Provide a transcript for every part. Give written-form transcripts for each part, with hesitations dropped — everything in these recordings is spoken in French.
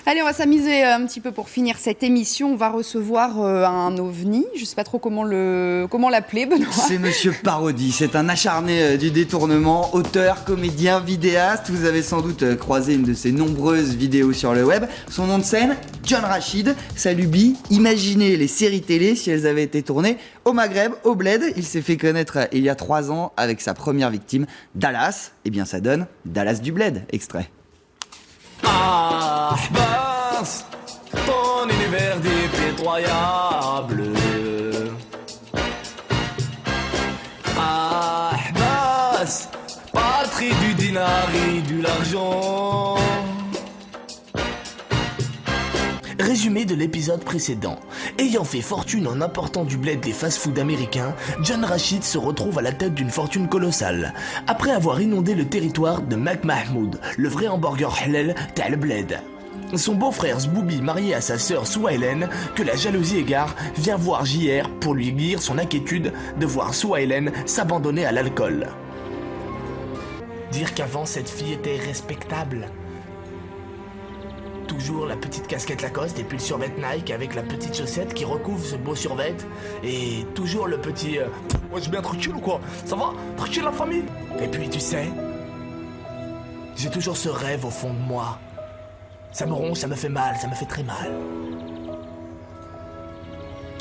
Allez, on va s'amuser un petit peu pour finir cette émission. On va recevoir un ovni. Je ne sais pas trop comment l'appeler, Benoît. C'est Monsieur Parodi. C'est un acharné du détournement, auteur, comédien, vidéaste. Vous avez sans doute croisé une de ses nombreuses vidéos sur le web. Son nom de scène, John Rachid. Sa lubie, imaginez les séries télé si elles avaient été tournées au Maghreb, au Bled. Il s'est fait connaître il y a 3 ans avec sa première victime, Dallas. Eh bien, ça donne Dallas du Bled. Extrait. Ahbas, ton univers dépitoyable. Ahbas, patrie du dinar et de l'argent. Résumé de l'épisode précédent. Ayant fait fortune en important du bled des fast-food américains, John Rachid se retrouve à la tête d'une fortune colossale. Après avoir inondé le territoire de Mac Mahmoud, le vrai hamburger halal tel bled. Son beau-frère Zboubi, marié à sa sœur Souaïlen, que la jalousie égare, vient voir JR pour lui dire son inquiétude de voir Souaïlen s'abandonner à l'alcool. Dire qu'avant cette fille était respectable. Toujours la petite casquette Lacoste et puis le survêt Nike avec la petite chaussette qui recouvre ce beau survêt. Et toujours le petit moi je suis bien tranquille ou quoi? Ça va? Tranquille la famille? Et puis tu sais, j'ai toujours ce rêve au fond de moi. Ça me ronge, ça me fait mal, ça me fait très mal.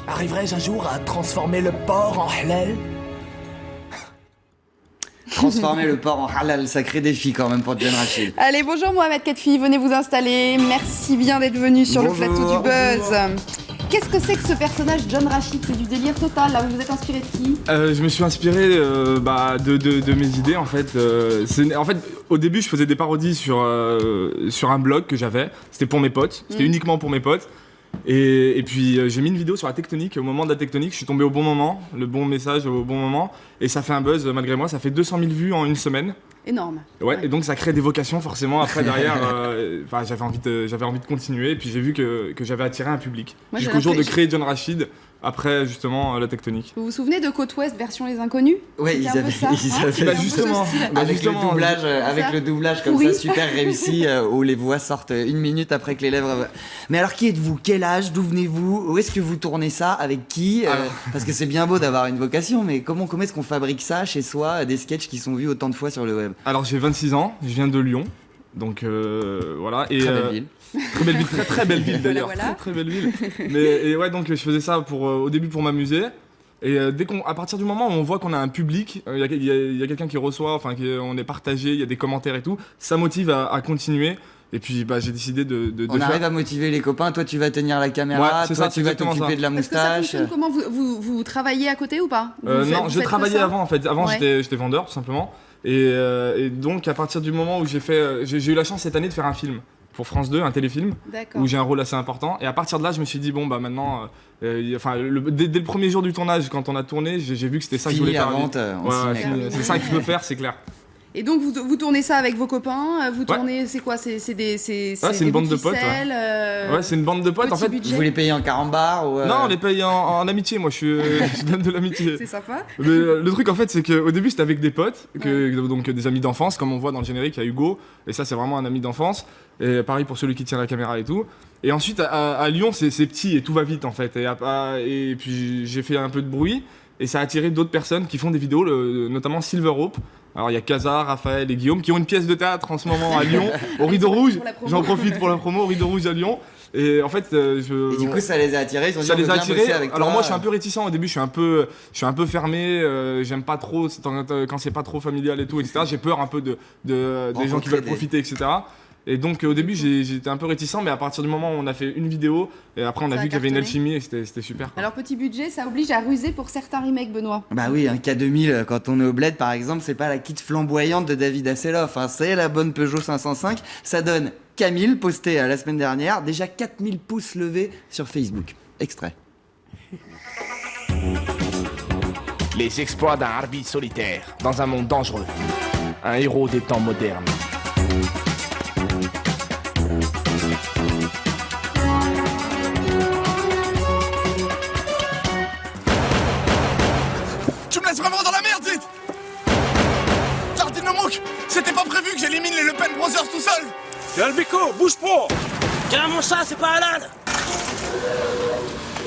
Arriverai-je un jour à transformer le porc en halal? Transformer le porc en halal, sacré défi quand même pour John Rachid. Allez, bonjour Mohamed Kadfi, venez vous installer. Merci bien d'être venu sur le plateau du Buzz. Qu'est-ce que c'est que ce personnage John Rachid? C'est du délire total, là, vous vous êtes inspiré de qui? Je me suis inspiré de mes idées en fait. Au début je faisais des parodies sur un blog que j'avais, c'était pour mes potes, c'était uniquement pour mes potes. Et puis j'ai mis une vidéo sur la tectonique, au moment de la tectonique, je suis tombé au bon moment, le bon message au bon moment, et ça fait un buzz malgré moi, ça fait 200 000 vues en une semaine. Énorme. Ouais, et donc ça crée des vocations forcément, après derrière, j'avais envie de continuer, et puis j'ai vu que j'avais attiré un public. Jusqu'au jour de créer John Rachid, après justement la tectonique. Vous vous souvenez de Côte Ouest version Les Inconnus? Ouais, ils avaient justement avec le doublage comme ça super réussi où les voix sortent 1 minute après que les lèvres. Mais alors qui êtes-vous? Quel âge? D'où venez-vous? Où est-ce que vous tournez ça? Avec qui? Parce que c'est bien beau d'avoir une vocation, mais comment est-ce qu'on fabrique ça chez soi, des sketchs qui sont vus autant de fois sur le web? Alors j'ai 26 ans, je viens de Lyon, donc voilà. Et, très belle ville. Très belle ville, très belle ville d'ailleurs, voilà. très belle ville. Et ouais, donc je faisais ça au début pour m'amuser. Et à partir du moment où on voit qu'on a un public, il y a quelqu'un qui reçoit, enfin on est partagé, il y a des commentaires et tout, ça motive à continuer. Et puis j'ai décidé de on arrive à motiver les copains. Toi tu vas tenir la caméra, toi tu vas t'occuper de la moustache. Ça comment vous travaillez à côté ou pas? Non, je travaillais avant en fait. Avant j'étais vendeur tout simplement. Et donc à partir du moment où j'ai eu la chance cette année de faire un film pour France 2, un téléfilm où j'ai un rôle assez important. Et à partir de là, je me suis dit bon bah maintenant, dès le premier jour du tournage, quand on a tourné, j'ai vu que c'était ça que je voulais faire. C'est ça que je veux faire, c'est clair. Et donc vous tournez ça avec vos copains, vous tournez, c'est quoi? C'est une bande de potes. Ouais, c'est une bande de potes en fait. Vous les payez en carambar ou Non, on les paye en amitié, moi je donne de l'amitié. C'est sympa. Mais, le truc en fait c'est qu'au début c'était avec des potes, donc des amis d'enfance, comme on voit dans le générique, il y a Hugo, et ça c'est vraiment un ami d'enfance. Et pareil pour celui qui tient la caméra et tout. Et ensuite à Lyon c'est petit et tout va vite en fait. Et puis j'ai fait un peu de bruit et ça a attiré d'autres personnes qui font des vidéos, notamment Silver Hope. Alors il y a Casa, Raphaël et Guillaume qui ont une pièce de théâtre en ce moment à Lyon, au Rideau Rouge. J'en profite pour la promo, au Rideau Rouge à Lyon. Et en fait, et du coup, ça les a attirés. Ça les a attirés. Alors moi, je suis un peu réticent au début. Je suis un peu fermé. J'aime pas trop quand c'est pas trop familial et tout, etc. J'ai peur un peu des gens qui veulent profiter, etc. Et donc au début j'étais un peu réticent, mais à partir du moment où on a fait une vidéo et après on a vu qu'il y avait une alchimie et c'était super. Alors petit budget, ça oblige à ruser pour certains remakes, Benoît. Bah oui, un K2000 quand on est au bled par exemple, c'est pas la kit flamboyante de David Hasselhoff, hein, c'est la bonne Peugeot 505. Ça donne Camille posté la semaine dernière, déjà 4000 pouces levés sur Facebook. Extrait. Les exploits d'un arbitre solitaire dans un monde dangereux. Un héros des temps modernes. Tu me laisses vraiment dans la merde, vite! Jardine Mouk, c'était pas prévu que j'élimine les Le Pen Brothers tout seul! Y'a le bico, bouge pas! Tiens, mon chat, c'est pas halal.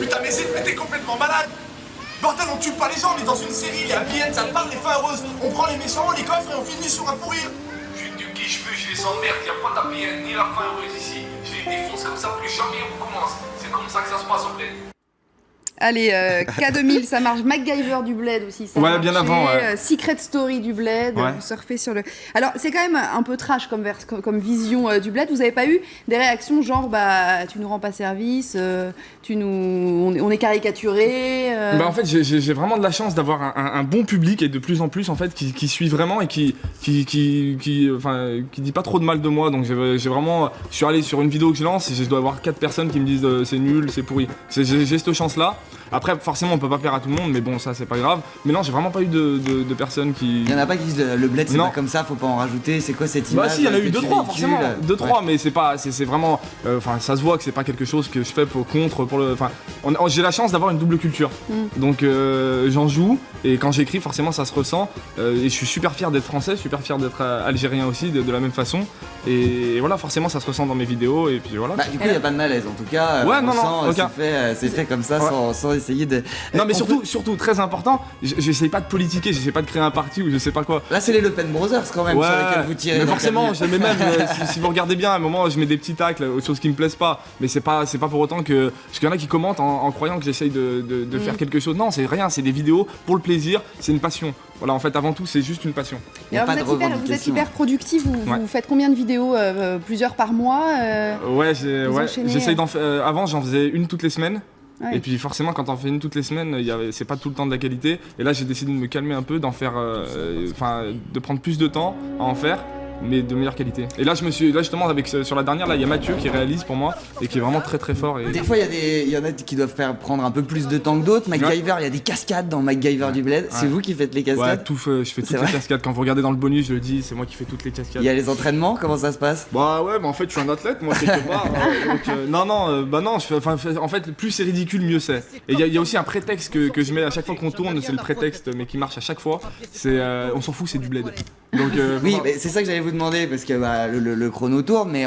Putain, mais t'es complètement malade. Bordel, on tue pas les gens, on est dans une série, il y a bien, ça parle, les fins heureuses. On prend les méchants, on les coffre et on finit sur un fou rire. Je tue qui je veux, je les emmerde, y'a pas d'APN ni la fin heureuse ici. Je les défonce comme ça, plus jamais on recommence. C'est comme ça que ça se passe au bled. Allez, K2000, ça marche. MacGyver du bled aussi, ça Ouais, marche. bien avant, ouais. Secret Story du bled, Ouais. vous surfez sur le... Alors, c'est quand même un peu trash comme vision du bled. Vous avez pas eu des réactions genre, bah, tu nous rends pas service, on est caricaturé Bah en fait j'ai vraiment de la chance d'avoir un bon public et de plus en plus en fait qui suit vraiment et qui dit pas trop de mal de moi, donc j'ai vraiment, je suis allé sur une vidéo que je lance et je dois avoir 4 personnes qui me disent c'est nul, c'est pourri. J'ai cette chance là. Après forcément on peut pas plaire à tout le monde, mais bon ça c'est pas grave. Mais non, j'ai vraiment pas eu de personnes qui... Il y en a pas qui disent le bled c'est Non. pas comme ça, faut pas en rajouter, c'est quoi cette image? Bah si, il y en a eu que tu 2-3 véhicules forcément, 2-3, Ouais. mais c'est vraiment, enfin ça se voit que c'est pas quelque chose que je fais pour le, enfin j'ai la chance d'avoir une double culture, donc j'en joue et quand j'écris forcément ça se ressent et je suis super fier d'être français, super fier d'être algérien aussi de la même façon et voilà forcément ça se ressent dans mes vidéos et puis voilà. Bah du coup il y a pas de malaise en tout cas, Ouais, on non, sent, aucun. c'est fait comme ça Ouais. sans essayer de... Non mais On surtout très important, j'essaye pas de politiquer, j'essaye pas de créer un parti ou je sais pas quoi. Là c'est les Le Pen Brothers quand même sur lesquels vous tirez. mais donc forcément, il y a- mais même si vous regardez bien, à un moment, je mets des petits tacles aux choses qui me plaisent pas, mais c'est pas pour autant que parce qu'il y en a qui commentent en croyant que j'essaye de faire quelque chose. Non, c'est rien, c'est des vidéos pour le plaisir, c'est une passion. Voilà, en fait, avant tout, c'est juste une passion. Il y a Alors, pas de vous êtes revendication. hyper productif, Ouais. vous faites combien de vidéos plusieurs par mois Ouais, Vous enchaînez, j'essaye d'en faire. Avant, j'en faisais une toutes les semaines. Ouais. Et puis forcément, quand on fait une toutes les semaines, c'est pas tout le temps de la qualité. Et là, j'ai décidé de me calmer un peu, d'en faire, de prendre plus de temps à en faire, mais de meilleure qualité. Et là, justement, sur la dernière, là, il y a Mathieu qui réalise pour moi et qui est vraiment très très fort. Et... Des fois, il y en a qui doivent prendre un peu plus de temps que d'autres. MacGyver, il y a des cascades dans MacGyver du bled. C'est vous qui faites les Ouais, cascades? je fais C'est toutes les vrai cascades. Quand vous regardez dans le bonus, je le dis, c'est moi qui fais toutes les cascades. Il y a les entraînements, comment ça se passe? Bah ouais, mais en fait, je suis un athlète, moi, quelque part. Non, en fait, plus c'est ridicule, mieux c'est. Et il y a aussi un prétexte que je mets à chaque fois qu'on tourne, c'est le prétexte, mais qui marche à chaque fois. C'est, on s'en fout, c'est du bled. Donc, Oui, voilà. mais c'est ça que j'allais vous demander parce que bah, le chrono tourne, mais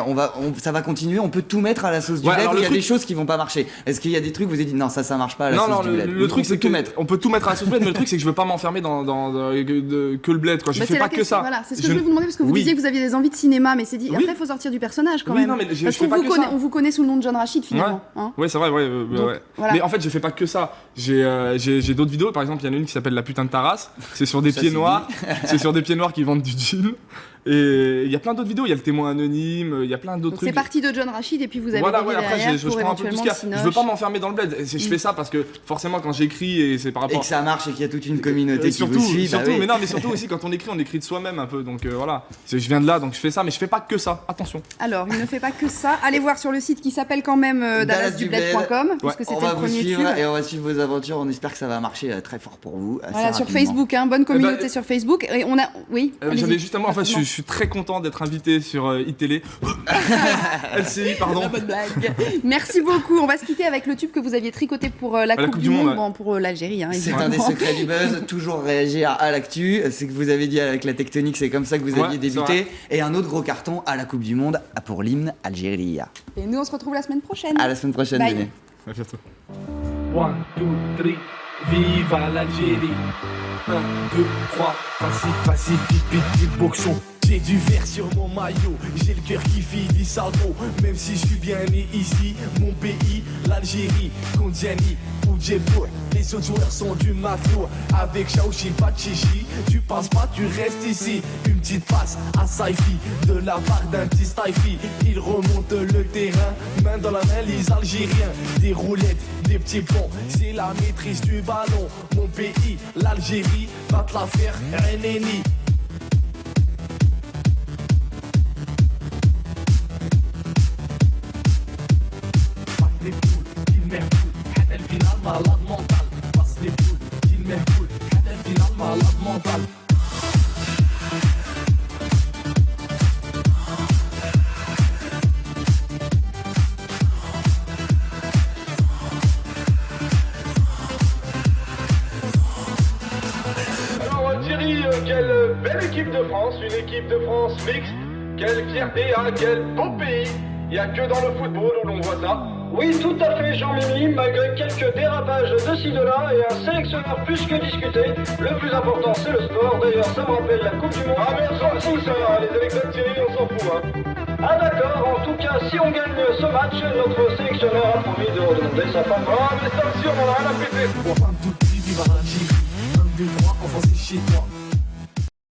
ça va continuer. On peut tout mettre à la sauce du Ouais, bled. alors Il y le a truc- des choses qui vont pas marcher. Est-ce qu'il y a des trucs où vous avez dit non, ça marche pas à la Non, sauce non, du bled? le truc On c'est peut que tout mettre. on peut tout mettre à la sauce bled, mais le truc c'est que je veux pas m'enfermer dans que le bled, quoi. Je Bah, fais c'est pas la que question, ça. Voilà, c'est ce que je voulais vous demander parce que vous Oui. disiez que vous aviez des envies de cinéma, mais c'est dit Oui. après il faut sortir du personnage quand Oui, même. non, mais je parce fais qu'on pas vous que connaît, ça. on vous connaît sous le nom de John Rachid finalement. Hein. Ouais, c'est vrai, ouais. Donc, Ouais. voilà. Mais en fait, je fais pas que ça. J'ai d'autres vidéos, par exemple, il y en a une qui s'appelle La putain de ta race. C'est sur des Ça, pieds c'est noirs. C'est sur des pieds noirs qui vendent du jean. Et il y a plein d'autres vidéos. Il y a le témoin anonyme, il y a plein d'autres Donc c'est trucs. parti de John Rachid et puis vous avez Voilà, des ouais, après, derrière je pour prends un peu tout ce éventuellement qu'il y a. le Je veux pas cinoche. m'enfermer dans le bled. Je fais ça parce que forcément, quand j'écris, et c'est par Et rapport. que ça marche et qu'il y a toute une communauté qui surtout, vous suit. bah oui. mais non, mais surtout aussi quand on écrit de soi-même un peu. Donc voilà, je viens de là, donc je fais ça, mais je fais pas que ça. Attention. Alors, il ne fait pas que ça. Allez voir sur le site qui s'appelle quand même dallasdubled.com puisque On c'était va le vous premier suivre tube. et on va suivre vos aventures. On espère que ça va marcher très fort pour vous. assez Voilà, sur rapidement. Facebook, hein, bonne communauté bah, sur Facebook. Et on a, oui. allez-y. J'avais justement, en fait, je Rapidement. suis très content d'être invité sur iTélé. LCI, pardon. La bonne blague. Merci beaucoup. On va se quitter avec le tube que vous aviez tricoté pour la coupe du Monde, ouais. bon, pour l'Algérie. Hein, C'est évidemment. un des secrets du buzz, toujours réagir à l'actu. C'est que vous avez dit avec la tectonique, c'est comme ça que vous Ouais, aviez c'est débuté. Et un autre gros carton à la Coupe du Monde pour l'hymne Algérie. Et nous, on se retrouve la semaine prochaine. À la semaine prochaine, Bye. venez. À bientôt. 1, 2, 3, viva l'Algérie. 1, 2, 3, Pacifique, petit boxon. J'ai du verre sur mon maillot, j'ai le cœur qui finit salvo. Même si je suis bien né ici, mon pays, l'Algérie, Kondiani ou Djebou. Les autres joueurs sont du mafio, avec Chaouchi, pas de chichi. Tu passes pas, tu restes ici. Une petite passe à Saifi, de la part d'un petit Staifi. Il remonte le terrain, main dans la main, les Algériens. Des roulettes, des petits ponts, c'est la maîtrise du ballon. Mon pays, l'Algérie, va te la faire, Reneni. Passe les poules, il m'écoute, حتى الفينال malade mental. Passe les poules, il m'écoute, حتى الفينال malade mental. Alors Thierry, quelle belle équipe de France, une équipe de France mixte. Quelle fierté, hein, quel beau pays. Il n'y a que dans le football où l'on voit ça. Oui, tout à fait, Jean-Mimi, malgré quelques dérapages de ci, de là et un sélectionneur plus que discuté. Le plus important, c'est le sport. D'ailleurs, ça me rappelle la Coupe du Monde. Ah mais on s'en fout ça, les anecdotes Thierry, on s'en fout hein. Ah d'accord, en tout cas, si on gagne ce match, notre sélectionneur a promis de redemander sa femme. Ah mais ça aussi on en a rien à péter. Un tout petit du baratique, 1, 2, 3, enfoncé chez toi.